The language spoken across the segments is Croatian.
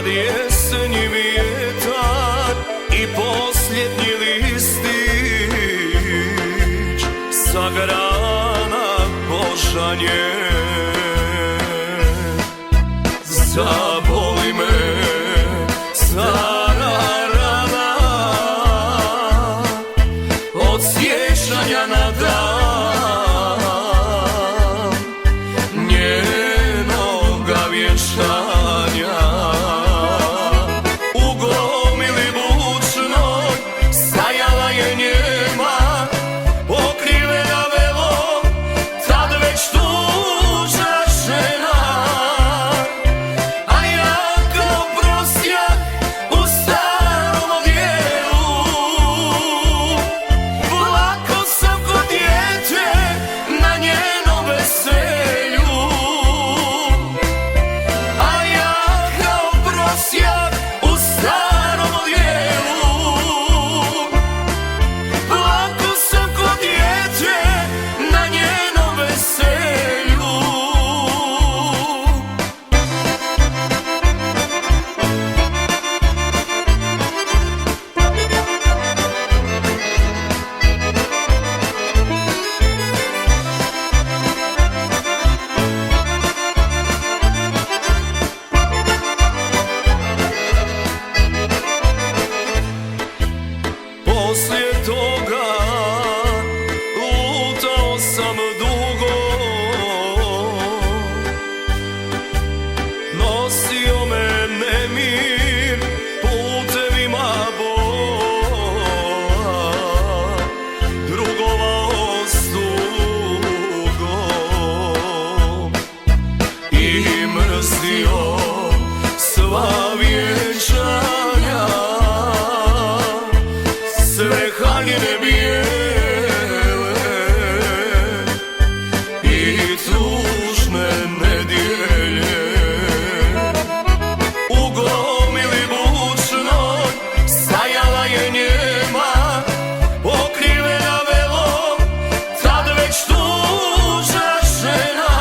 kad jesenji vjetar i posljednji listić sa grana požanje. Zaboli me stara rana od sjećanja na dan njenoga vjenčanja. U gomili bučnoj stajala je njema, pokrivena velom, tad već tužna žena. Poslije toga lutao sam dugo, nosio me nemir putevima bola, drugovao s tugom i mrzio sva vjenčanja, sve haljine bijele i tužne nedjelje. U gomili bučnoj stajala je njema, pokrivena velom, tad već tužna žena.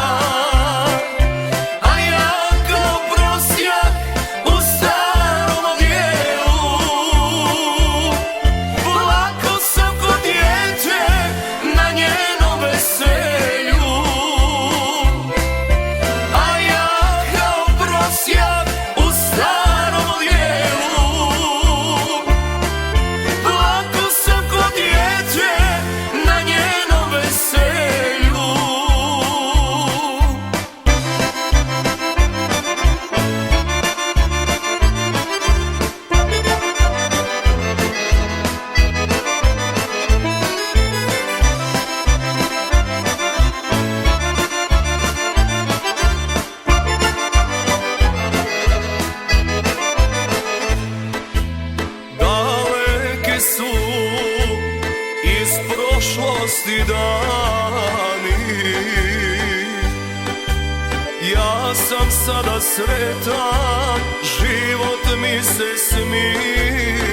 A ja kao prosjak u starom odijelu, plako sam ko dijete na njenom veselju. A ja kao prosjak u starom odijelu, plako sam ko dijete na njenom veselju. Daleki su iz prošlosti dani, ja sam sada sretan, život mi se smije.